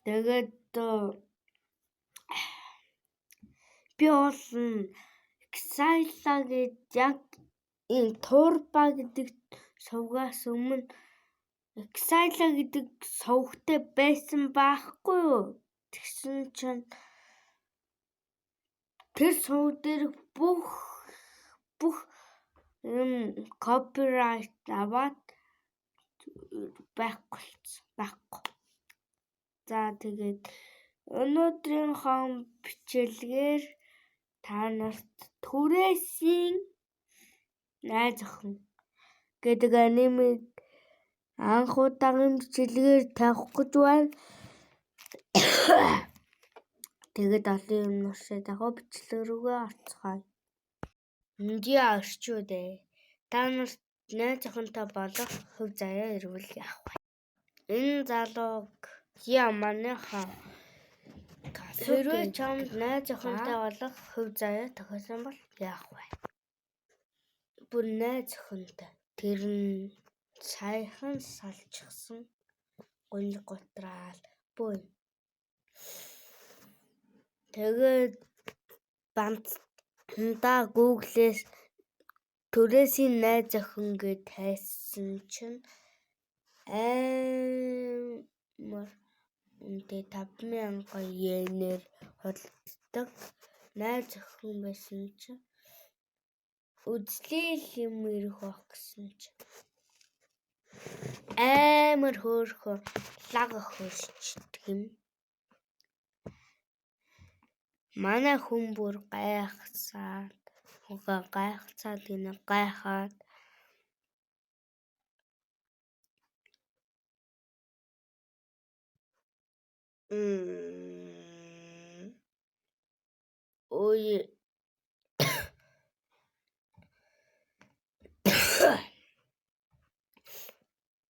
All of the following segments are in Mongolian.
Тэгээд би бол Exile гэж яг энэ Turbo гэдэг сувгаас өмнө Exile гэдэг сувгтай байсан байхгүй юу? Тэгсэн чинь тэр сувг дээр бүх copyright аваад байхгүй. За тэгээд өнөөдрийнхөө бичлэгээр та нарт Түрээсийн найз охин гэдэг анимыг анх удаагийн бичлэгээр тавих гэж байна. Тэгээд олон юм уушаа дагуу бичлэг рүүгээ орцгоё. Энд орчууд та нарт найз охинтой болох хөв заяа ирвэл яах вэ? Энэ залууг манайхаа хэрвээ чамд найз охинтой болох хөв заяа тохиосон бол яах вэ? Бүр найз охинтой. Тэр нь саяхан салчихсан гуниг гутраал бүү. Тэгээд бандаа Google-с Түрээсийн найз охин гэж хайсан чинь амар үнэтэй 5,000 йенээр худалддаг найз охин байсан чинь үзлээл юм ирэх баг гэсэн чинь амар хөөрхөн лаг хөрчдөг юм. Манай хүн бүр гайхаад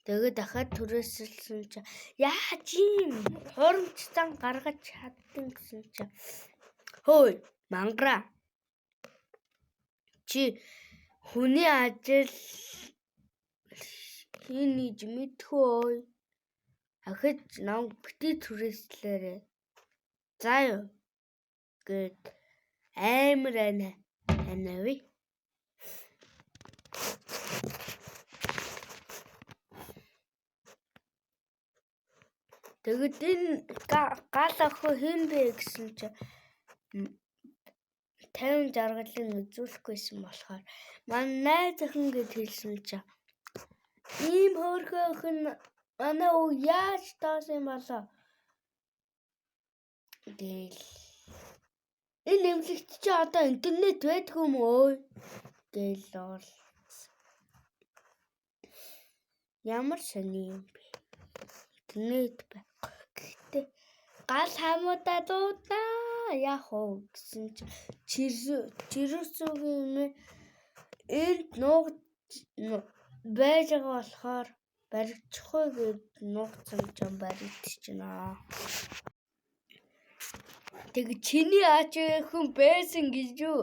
тэгээд дахиад түрээсэлсэн чинь яаж юм хурамч зан гаргаж чадсан гэсэн чинь хөөе мангара чи хүний ажил хийж мэдхөө ахиж нам бити түрээслээрээ заа юу гэд амар анавь. Тэгээд энэ гал охин хэн бэ гэсэн чинь 50 жаргалын үзүүлэхгүйсэн болохоор манай найз охин гэж хэлсэн чинь ийм хөөрхөн охин манай уу яаж тоосон болоо гээл энэ нэмлэгт чи одоо интернет байдаг юм өө гээл ол ямар сони юм бэ интернет байхгүй гэхдээ гал хамуудаа дуудаа яах вэ гэсэн чи чирүүсүгийн энд нуугч байж байгаа болохоор баригдчихгүй гэд нуугцсан ч баригдчихна. Тэгээд чиний ачаахын байсан гэж юу?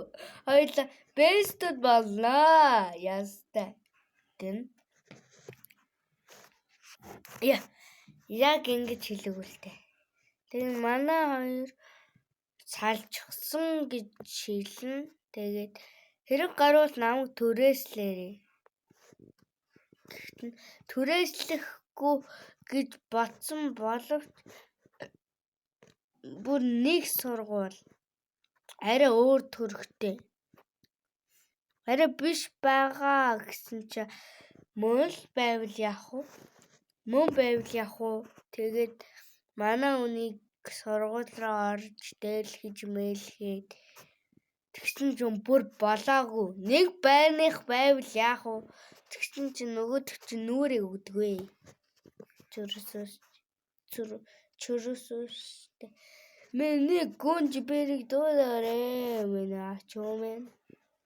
Хоёлаа бэстд болноо. Ястай. Гэн. Яг ингэж хэлэв үлдээ. Тэгээд манай хоёр салчихсан гэж хэлнэ. Тэгээд хэрэг гарвал намайг түрээслээрээ. Түрээслэхгүй гэж бодсон боловч бүр нэг сургууль арай өөр төрхтэй. Арай биш байгаа гэсэн чи мөн байвал яах вэ? Тэгээд манай үнийг сургууль руу орж дээлхэж мэлхээд тэгсэн чинь бүр болоогүй. Нэг байрных байвал яах вэ? Тэгсэн чинь нөгөөдөх чинь нүрээ өгдөггүй. Чүрүсүстэй. Миний гүнж бэрэг дуулаарэ. Миний ачуумэн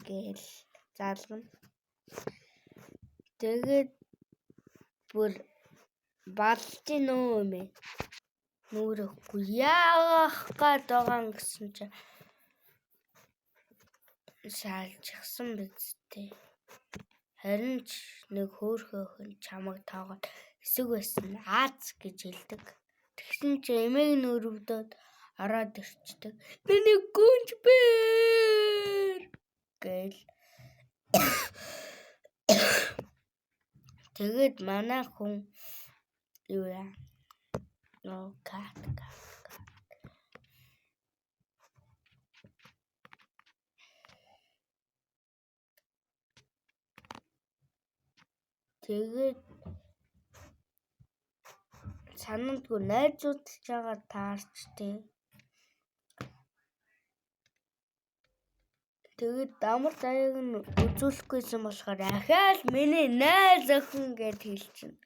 гэл залгана. Тэгээд бүр балж нөө нүрэхгүй яах гээд байгаа гэсэн чинь шаалчихсан биз дээ. Харин ч нэг хөөхөн чамайг тоогоод эсэг байсан Аз гэж хэлдэг. Тэгсэн чи эмээг нь өрөвдөд ороод ирчдэг. Миний гүнж бэр гэл. Тэгээд манай хүн юу яа? Кат. Тэгээд санамдгүй найзуудж байгаа таарч тий. Тэгээд амар заяаг нь үзүүлэхгүйсэн болохоор ахаал миний найз охин гэд хэлчихнэ.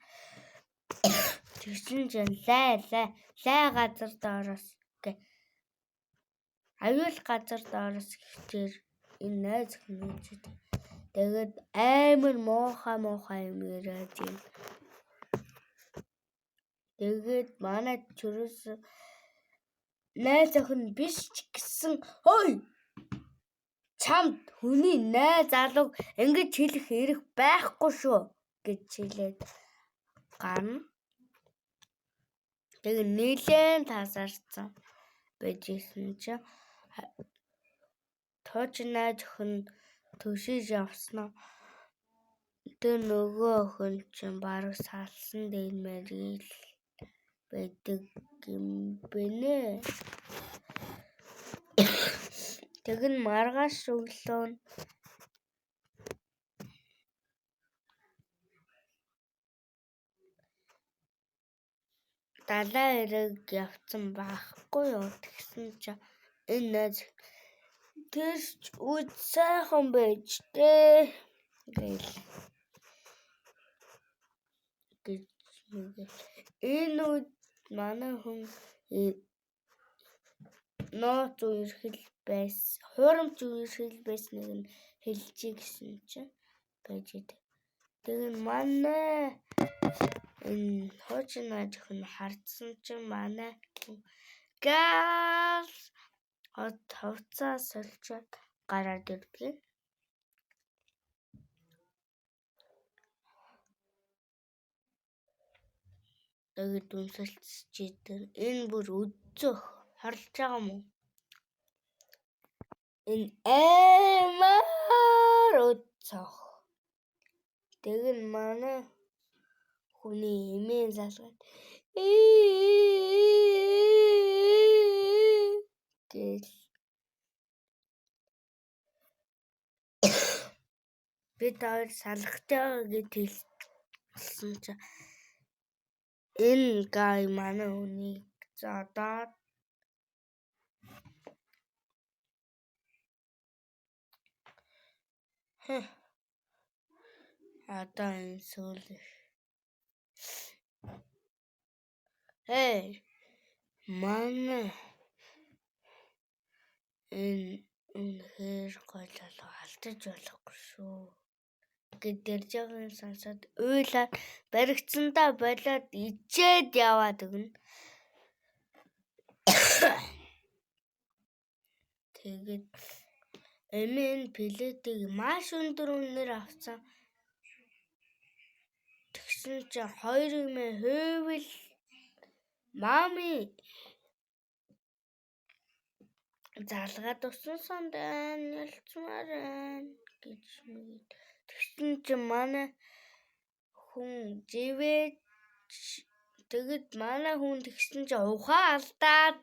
Тэгсэн чинь лай газар доороос гэ. Аюул газар доороос гэхтэр энэ найз охин үзээд. Тэгээд амар муухай юм яриад юм. Тэгээд манай чөрөөс найз охин биш ч гэсэн хой чамд хүний найз залуу ингэж хэлэх эрх байхгүй шүү гэж хэлээд гарна. Тэгээд нэлээд тасарсан байжсэн чинь тооч найз охин төшиж явснаа. Тэр нөгөө охин чинь бараг салсан дээрмээр ил байдаг юм бэнэ. Тэгэн маргааш өглөө далаа хэрэг явцсан байхгүй юу? Тэгсэн чинь энэ найз тэрч үз сайхан байж тээ гэл. Энэ үед манай хүн нууц үерхэл байсан. Хурамч үерхэл байсныг нь хэлчихье гэсэн чинь байж идэв. Тэгээд манай энэ хуучин найз охин хардсан чинь манай газ хавцаа соличоод гараад ирдэг. Тэгээд үнсэлцчихэд энэ бүр өцөх харлж байгаа юм уу? Энэ амар өцөх. Тэгээд манай хүний эмээ залгаад гэл бид хоёр салгаж байгаа гэж хэлсэн чинь энэ гай манай хүнийг задаад одоо энэ сүүлэх манай энэ үнэхээр гойлолоо алдаж болохгүй шүү гэж ярьж байгаа юм сонсоод уйлаад баригдсандаа болоод ичээд яваад өгнө. Тэгээд эмэн плетийг маш өндөр үнээр авсан. Тэгсэн чинь 2 хэвэл мами залгаад усан сандаа ялцмаар гэж мэд. Тэгсэн чинь манай хүн живэж тэгэд манай хүн тэгсэн чинь ухаан алдаад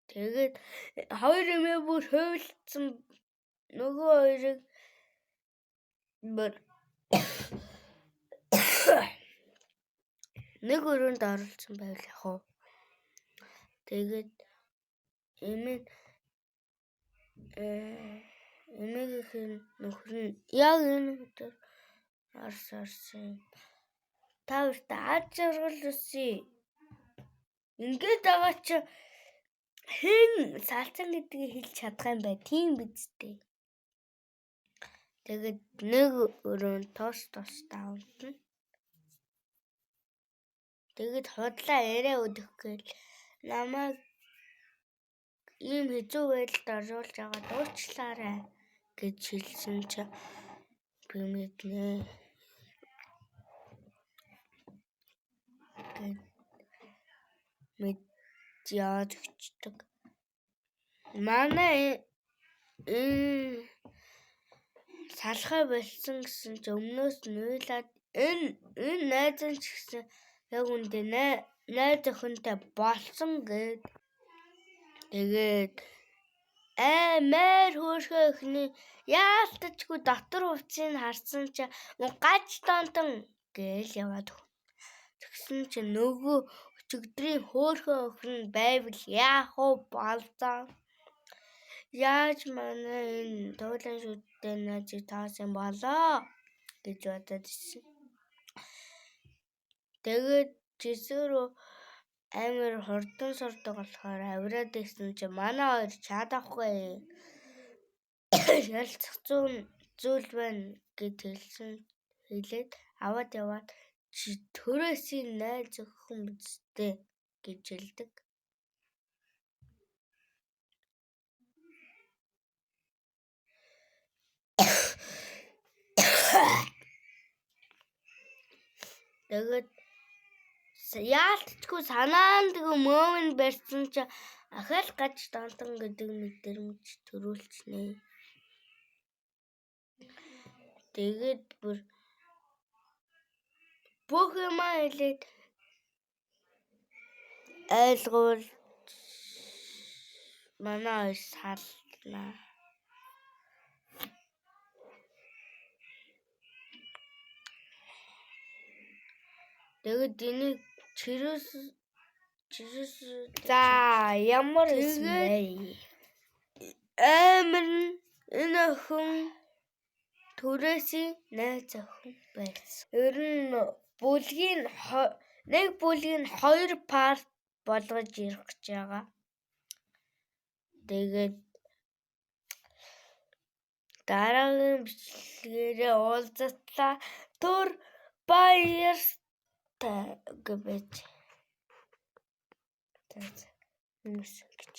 тэгээд 2 эмээ бүр хөвөлдсөн нөгөө хоёрыг бүр нэг өрөөнд оруулсан байвал яах вэ? Тэгээд эмээгийнх нөхөр нь яг энэ өдөр орсон. Та бүхэн аз жаргал өсөе. Ингээд байгаа чи хэн салцсан гэдгийг хэлж чадах юм бай. Тийм биз дээ. Тэгээд нэг өрөөнд тос таавна. Тэгээд худлаа яриа өдөх гээл намайг ийм хэцүү байдалд оржуулж байгаа уучлаарай гэж хэлсэн чи би мэднэ. Мэд яаж өчтөг. Манай салхай болсон гэсэн чи өмнөөс нь уйлаад энэ найз нь ч гэсэн яг үндэ найз охинтой болсон гээд тэгээд мээр хөөрхөө өхний яалтчгүй дотор хувцсыг харсан чи гач тонтон гээл яваад өгнө. Тэгсэн чи нөгөө өчигдрийн хөөрхөө өхн байвал яах вэ болзоо. Яаж манай энэ туулан шүдтэй найзыг таасан болоо гэж бодоод ирсэн. Тэгээд жисүрөө амар хурдан сурдаг болохоор авираад ирсэн чи манай хоёр чадахгүй ялцах зүйл байна гэд хэлээд аваад яваад чи төрөөсийн найз охин үстэй гэж хэлдэг. Тэгээд яалтчгүй санаандгүй мөөмн барьсан чи ахаал гач тонтон гэдэг мэдэрмж төрүүлчихнэ. Тэгээд бүх юм хэлээд айлгуул манай салнаа. Тэгээд энийг чирээс за ямар юм бэ? Амар энэ охин төрөөсийн найз охин байсан. Ер нь нэг бүлгийн 2 парт болгож ирэх гэж байгаа. Тэгээд дараагийн бичлэгээрээ уулзтлаа. Түр баяртай гэж. Хүмүүс гэж